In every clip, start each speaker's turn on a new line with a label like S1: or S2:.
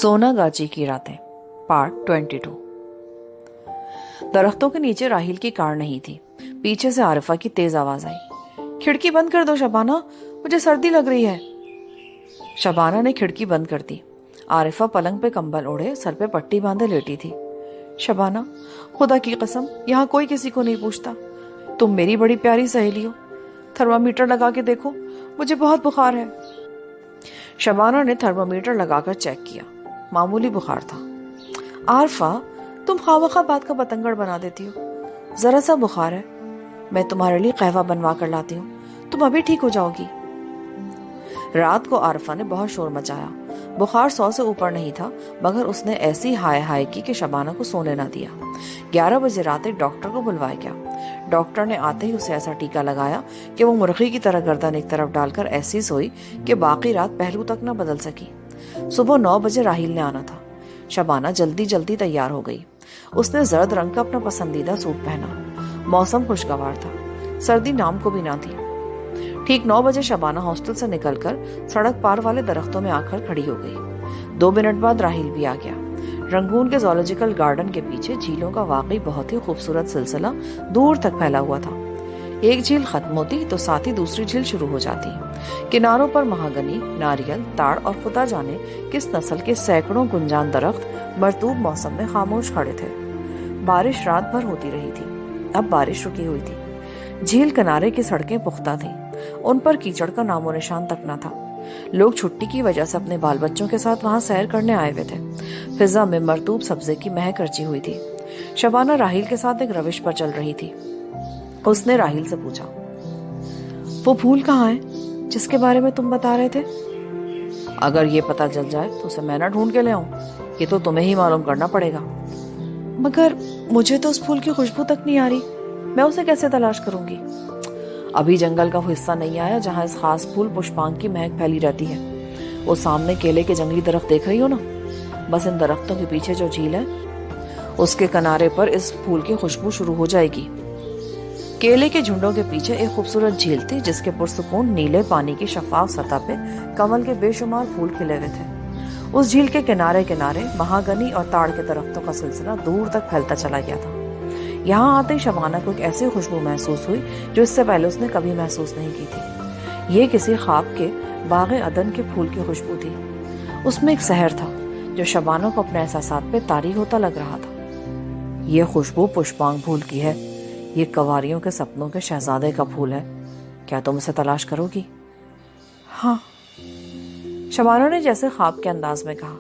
S1: सोना गाची की रातें पार्ट 22। दरख्तों के नीचे राहिल की कार नहीं थी। पीछे से आरिफा की तेज आवाज आई, खिड़की बंद कर दो शबाना, मुझे सर्दी लग रही है। शबाना ने खिड़की बंद कर दी। आरिफा पलंग पे कंबल ओढ़े सर पे पट्टी बांधे लेटी थी। शबाना, खुदा की कसम यहाँ कोई किसी को नहीं पूछता, तुम मेरी बड़ी प्यारी सहेली हो, थर्मामीटर लगा के देखो, मुझे बहुत बुखार है। शबाना ने थर्मामीटर लगाकर चेक किया, मामूली बुखार था। आरफा, तुम खामखा बात का बतंगड़ बना देती हो, जरा सा बुखार है, मैं तुम्हारे लिए कहवा बनवा कर लाती हूँ, तुम अभी ठीक हो जाओगी। रात को आरफा ने बहुत शोर मचाया। बुखार 100 से ऊपर नहीं था, मगर उसने ऐसी हाय हाय की कि शबाना को सोने न दिया। 11 बजे रात एक डॉक्टर को बुलवाया गया। डॉक्टर ने आते ही उसे ऐसा टीका लगाया कि वो मुर्गी की तरह गर्दन एक तरफ डालकर ऐसी सोई कि बाकी रात पहलू तक न बदल सकी। सुबह 9 बजे राहिल ने आना था। शबाना जल्दी जल्दी तैयार हो गई। उसने जर्द रंग का अपना पसंदीदा सूट पहना। मौसम खुशगवार था, सर्दी नाम को भी ना थी। ठीक 9 बजे शबाना हॉस्टल से निकलकर सड़क पार वाले दरख्तों में आकर खड़ी हो गई। 2 मिनट बाद राहिल भी आ गया। रंगून के ज़ूलॉजिकल गार्डन के पीछे झीलों का वाकई बहुत ही खूबसूरत सिलसिला दूर तक फैला हुआ था। एक झील खत्म होती तो साथ ही दूसरी झील शुरू हो जाती। किनारों पर महागनी, नारियल, ताड़ और खुदा जाने किस नस्ल के सैकड़ों गुंजान दरख्त मरतूब मौसम में खामोश खड़े थे। बारिश रात भर होती रही थी, अब बारिश रुकी हुई थी। झील किनारे की सड़कें पुख्ता थीं, उन पर कीचड़ का नामो निशान तक न था। लोग छुट्टी की वजह से अपने बाल बच्चों के साथ वहां सैर करने आए हुए थे। फिजा में मरतूब सब्जे की महक रची हुई थी। शबाना राहिल के साथ एक रविश पर चल रही थी। उसने राहिल से पूछा, वो फूल कहाँ है जिसके बारे में तुम बता रहे थे? अगर ये पता चल जाए तो उसे मैं ना ढूंढ के ले आऊं, ये तो तुम्हें ही मालूम करना पड़ेगा। मगर मुझे तो उस फूल की खुशबू तक नहीं आ रही, मैं उसे कैसे तलाश करूंगी? अभी जंगल का वो हिस्सा नहीं आया जहां इस खास फूल पुष्पांग की महक फैली रहती है। वो सामने केले के जंगली दरख्त देख रही हो ना, बस इन दरख्तों के पीछे जो झील है उसके किनारे पर इस फूल की खुशबू शुरू हो जाएगी। केले के झुंडों के पीछे एक खूबसूरत झील थी जिसके पुरसुकून नीले पानी की शफाफ सतह पे कमल के बेशुमार फूल खिले हुए थे। उस झील के किनारे किनारे महागनी और ताड़ के दरख्तों का सिलसिला दूर तक फैलता चला गया था। यहाँ आते ही शबाना को एक ऐसी खुशबू महसूस हुई जो इससे पहले उसने कभी महसूस नहीं की थी। ये किसी ख्वाब के बाग़े अदन के फूल की खुशबू थी। उसमें एक सहर था जो शबाना को अपने एहसासात पे तारी होता लग रहा था। ये खुशबू पुष्पांग फूल की है, ये कवारियों के सपनों के शहजादे का फूल है। क्या तुम उसे तलाश करोगी? हाँ, शबाना ने जैसे ख्वाब के अंदाज में कहा।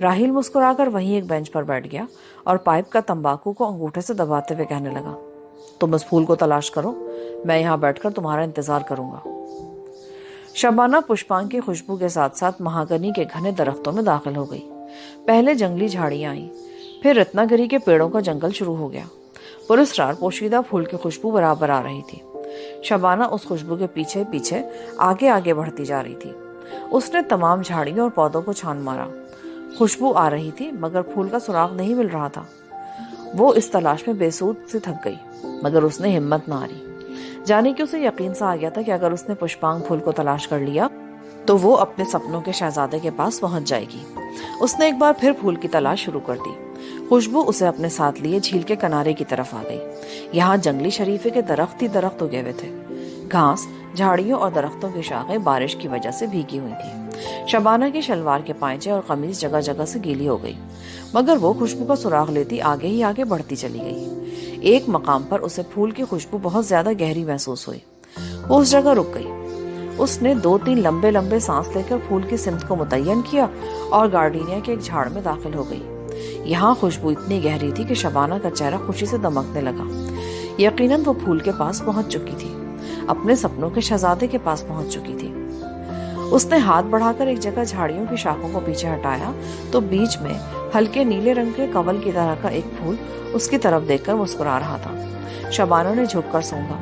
S1: राहिल मुस्कुराकर वहीं एक बेंच पर बैठ गया और पाइप का तंबाकू को अंगूठे से दबाते हुए कहने लगा, तुम इस फूल को तलाश करो, मैं यहाँ बैठकर तुम्हारा इंतजार करूंगा। शबाना पुष्पांग की खुशबू के साथ साथ महागनी के घने दरख्तों में दाखिल हो गई। पहले जंगली झाड़ियां आई, फिर रत्नागिरी के पेड़ों का जंगल शुरू हो गया। पुरस्कार पोशीदा फूल की खुशबू बराबर आ रही थी। शबाना उस खुशबू के पीछे पीछे आगे आगे बढ़ती जा रही थी। उसने तमाम झाड़ियों और पौधों को छान मारा। खुशबू आ रही थी मगर फूल का सुराग नहीं मिल रहा था। वो इस तलाश में बेसूद से थक गई, मगर उसने हिम्मत न हारी। जाने कि उसे यकीन सा आ गया था कि अगर उसने पुष्पांग फूल को तलाश कर लिया तो वो अपने सपनों के शहजादे के पास पहुंच जाएगी। उसने एक बार फिर फूल की तलाश शुरू कर दी। खुशबू उसे अपने साथ लिए झील के किनारे की तरफ आ गई। यहाँ जंगली शरीफे के दरख्त ही दरख्त उगे हुए थे। घास, झाड़ियों और दरख्तों की शाखें बारिश की वजह से भीगी हुई थी। शबाना की शलवार के पांचे और कमीज जगह जगह से गीली हो गई, मगर वो खुशबू का सुराग लेती आगे ही आगे बढ़ती चली गई। एक मकाम पर उसे फूल की खुशबू बहुत ज्यादा गहरी महसूस हुई। वो उस जगह रुक गई। उसने 2-3 लंबे लंबे सांस लेकर फूल की सिमत को मुतय्यन किया और गार्डनिया के एक झाड़ में दाखिल हो गई। यहाँ खुशबू इतनी गहरी थी कि शबाना का चेहरा खुशी से दमकने लगा। यकीनन वो फूल के पास पहुंच चुकी थी, अपने सपनों के शहजादे के पास पहुंच चुकी थी। उसने हाथ बढ़ाकर एक जगह झाड़ियों की शाखों को पीछे हटाया तो बीच में हल्के नीले रंग के कवल की तरह का एक फूल उसकी तरफ देखकर मुस्कुरा रहा था। शबाना ने झुककर सूंघा।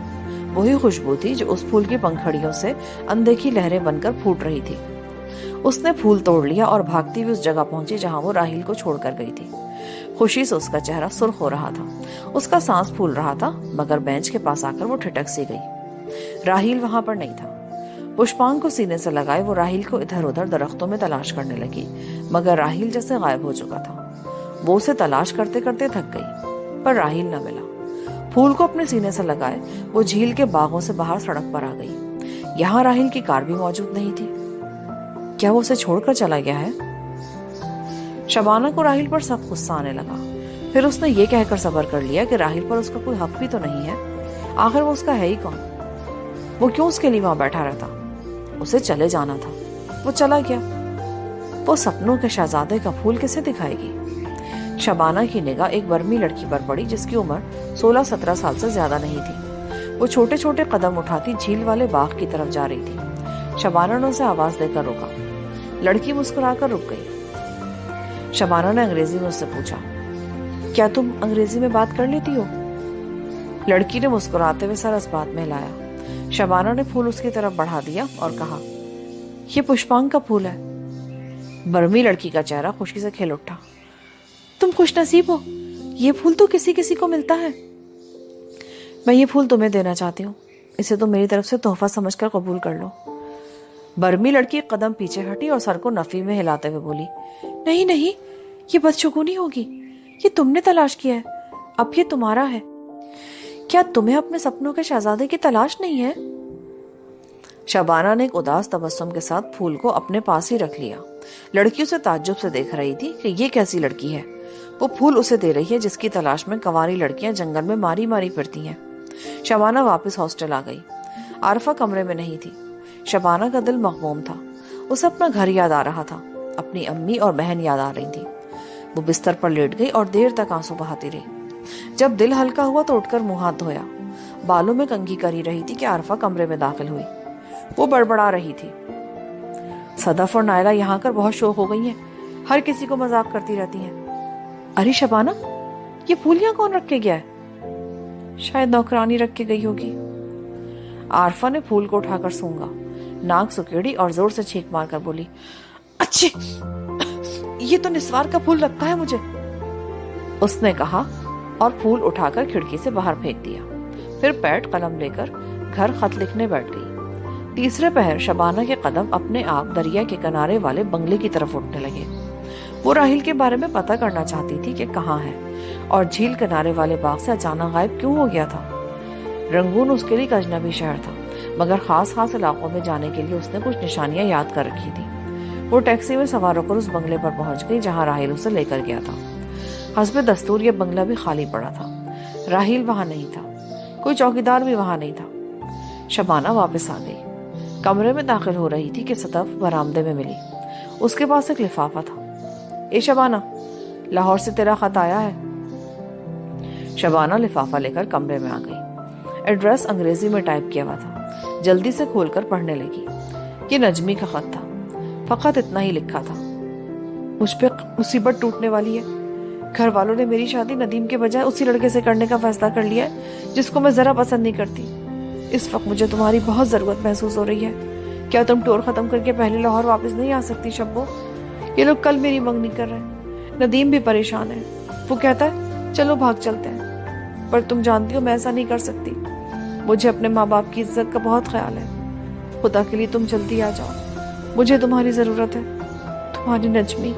S1: वही खुशबू थी जो उस फूल की पंखड़ियों से अनदेखी लहरें बनकर फूट रही थी। उसने फूल तोड़ लिया और भागती हुई उस जगह पहुंची जहां वो राहिल को छोड़कर गई थी। खुशी से उसका चेहरा सुर्ख हो रहा था, उसका सांस फूल रहा था, मगर बेंच के पास आकर वो ठिठक सी गई। राहिल वहां पर नहीं था। पुष्पांग को सीने से लगाए वो राहिल को इधर उधर दरख्तों में तलाश करने लगी, मगर राहिल जैसे गायब हो चुका था। वो उसे तलाश करते करते थक गई, पर राहिल न मिला। फूल को अपने सीने से लगाए वो झील के बागों से बाहर सड़क पर आ गई। यहाँ राहिल की कार भी मौजूद नहीं थी। क्या वो उसे छोड़कर चला गया है? शबाना को राहिल पर सख्त गुस्सा आने लगा। फिर उसने ये कहकर सब्र कर लिया कि राहिल पर उसका कोई हक भी तो नहीं है। आखिर वो उसका है ही कौन? वो क्यों उसके लिए वहां बैठा रहता? उसे चले जाना था, वो चला गया। वो सपनों के शहजादे का फूल किसे दिखाएगी? शबाना की निगाह एक बर्मी लड़की पर पड़ी जिसकी उम्र 16-17 साल से ज्यादा नहीं थी। वो छोटे छोटे कदम उठाती झील वाले बाग की तरफ जा रही थी। शबाना ने उसे आवाज देकर रोका। लड़की मुस्कुराकर रुक गई। शबाना ने अंग्रेजी में उससे पूछा, क्या तुम अंग्रेजी में बात कर लेती हो? लड़की ने मुस्कुराते हुए सर इस बात में हिलाया। शबाना ने फूल उसकी तरफ बढ़ा दिया और कहा, ये पुष्पांग का फूल है। बर्मी लड़की का चेहरा खुशी से खिल उठा। तुम खुश नसीब हो, ये फूल तो किसी किसी को मिलता है। मैं ये फूल तुम्हें देना चाहती हूँ, इसे तुम मेरी तरफ से तोहफा समझकर कबूल कर लो। बर्मी लड़की एक कदम पीछे हटी और सर को नफी में हिलाते हुए बोली, नहीं नहीं, ये बदशगुनी होगी। ये तुमने तलाश किया है, अब ये तुम्हारा है। क्या तुम्हें अपने सपनों के शहजादे की तलाश नहीं है? शबाना ने एक उदास तबस्सुम के साथ फूल को अपने पास ही रख लिया। लड़की उसे ताज्जुब से देख रही थी कि ये कैसी लड़की है। वो फूल उसे दे रही है जिसकी तलाश में कंवारी लड़कियां जंगल में मारी मारी फिरती हैं। शबाना वापस हॉस्टल आ गई। आरफा कमरे में नहीं थी। शबाना का दिल मखमूम था। उसे अपना घर याद आ रहा था, अपनी अम्मी और बहन याद आ रही थी। वो बिस्तर पर लेट गई और देर तक आंसू बहाती रही। जब दिल हल्का हुआ तो उठकर मुंह हाथ धोया। बालों में कंघी करी रही थी कि आरफा कमरे में दाखिल हुई। वो बड़बड़ा रही थी, सदफ और नायला यहाँ कर बहुत शौक हो गई हैं, हर किसी को मजाक करती रहती हैं। अरे शबाना, ये फूल यहाँ कौन रख के गया है? शायद नौकरानी रख के गई होगी। आरफा ने फूल को उठाकर सूंघा, नाक सुकेड़ी और जोर से छींक मारकर बोली, अच्छे, ये तो निस्वार का फूल लगता है मुझे, उसने कहा और फूल उठाकर खिड़की से बाहर फेंक दिया। फिर पैड कलम लेकर घर खत लिखने बैठ गई। तीसरे पहर शबाना के कदम अपने आप दरिया के किनारे वाले बंगले की तरफ उठने लगे। वो राहिल के बारे में पता करना चाहती थी कि कहाँ है और झील किनारे वाले बाग से अचानक गायब क्यों हो गया था। रंगून उसके लिए एक अजनबी शहर था, मगर खास इलाकों में जाने के लिए उसने कुछ निशानियां याद कर रखी थी। वो टैक्सी में सवार होकर उस बंगले पर पहुंच गई जहां राहिल उसे लेकर गया था। हस्बे दस्तूर ये बंगला भी खाली पड़ा था। राहिल वहां नहीं था, कोई चौकीदार भी वहां नहीं था। शबाना वापस आ गई। कमरे में दाखिल हो रही थी कि सदफ बरामदे में मिली। उसके पास एक लिफाफा था। ए शबाना, लाहौर से तेरा खत आया है। शबाना लिफाफा लेकर कमरे में आ गई। एड्रेस अंग्रेजी में टाइप किया हुआ था। जल्दी से खोलकर पढ़ने लगी। ये नजमी का खत था। फकत इतना ही लिखा था, मुझ पे मुसीबत टूटने वाली है। घर वालों ने मेरी शादी नदीम के बजाय उसी लड़के से करने का फैसला कर लिया है जिसको मैं जरा पसंद नहीं करती। इस वक्त मुझे तुम्हारी बहुत जरूरत महसूस हो रही है। क्या तुम टूर खत्म करके पहले लाहौर वापस नहीं आ सकती शब्बो? ये लोग कल मेरी मंगनी कर रहे हैं। नदीम भी परेशान है। वो कहता है चलो भाग चलते हैं, पर तुम जानती हो मैं ऐसा नहीं कर सकती। मुझे अपने माँ बाप की इज्जत का बहुत ख्याल है। खुदा के लिए तुम जल्दी आ जाओ, मुझे तुम्हारी जरूरत है। तुम्हारी नजमी।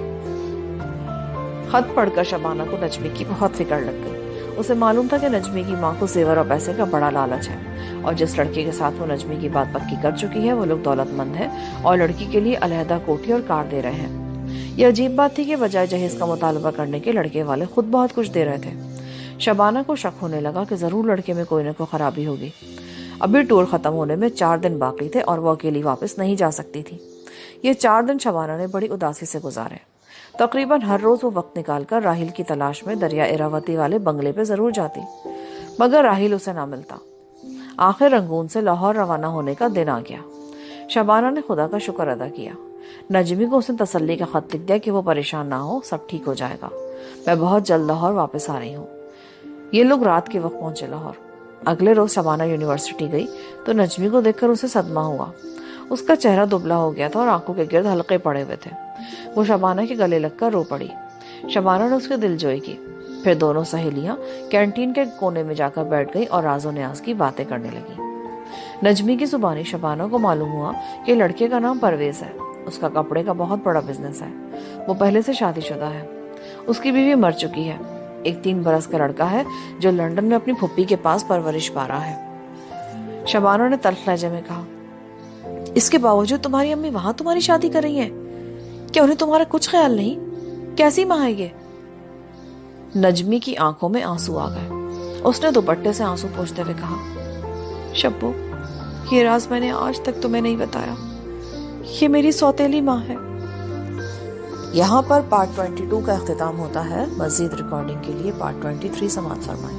S1: खत पढ़कर शबाना को नजमी की बहुत फिक्र लग गई। उसे मालूम था कि नजमी की माँ को जेवर और पैसे का बड़ा लालच है और जिस लड़के के साथ वो नजमी की बात पक्की कर चुकी है वो लोग दौलतमंद है और लड़की के लिए अलहदा कोठी और कार दे रहे हैं। ये अजीब बात थी कि बजाय जहेज का मुतालबा करने के लड़के वाले खुद बहुत कुछ दे रहे थे। शबाना को शक होने लगा कि जरूर लड़के में कोई न कोई खराबी होगी। अभी टूर खत्म होने में 4 दिन बाकी थे और वो अकेली वापस नहीं जा सकती थी। ये 4 दिन शबाना ने बड़ी उदासी से गुजारे। तकरीबन हर रोज वो वक्त निकालकर राहिल की तलाश में दरिया इरावती वाले बंगले पे जरूर जाती, मगर राहिल उसे ना मिलता। आखिर रंगून से लाहौर रवाना होने का दिन आ गया। शबाना ने खुदा का शुक्र अदा किया। नजमी को उसने तसल्ली का खत लिख दिया कि वो परेशान ना हो, सब ठीक हो जाएगा। मैं बहुत जल्द लाहौर वापस आ रही हूँ। ये लोग रात के वक्त पहुंचे लाहौर। अगले रोज शबाना यूनिवर्सिटी गई तो नजमी को देखकर उसे सदमा हुआ। उसका चेहरा दुबला हो गया था और आंखों के गिर्द हल्के पड़े हुए थे। वो शबाना के गले लगकर रो पड़ी। शबाना ने उसके दिलजोई की। फिर दोनों सहेलियां कैंटीन के कोने में जाकर बैठ गई और राजो न्याज की बातें करने लगी। نجمی کی زبانی شبانہ کو معلوم ہوا کہ لڑکے کا نام پرویز ہے. اس کا کپڑے کا بہت بڑا بزنس ہے. وہ پہلے سے شادی شدہ ہے. اس کی بیوی مر چکی ہے. ایک 3 برس کا لڑکا ہے جو لندن میں اپنی پھپھی کے پاس پرورش پا رہا ہے. شبانہ نے تلخ لہجے میں کہا, اس کے باوجود تمہاری امی وہاں تمہاری شادی کر رہی ہیں؟ کیا انہیں تمہارا کچھ خیال نہیں؟ کیسی ماں ہے یہ؟ نجمی کی آنکھوں میں آنسو آ گئے. اس نے دوپٹے سے آنسو پوچھتے ہوئے کہا, شبو, یہ راز میں نے آج تک تمہیں نہیں بتایا. یہ میری سوتیلی ماں ہے. یہاں پر پارٹ 22 کا اختتام ہوتا ہے. مزید ریکارڈنگ کے لیے پارٹ 23 سماعت فرمائیں.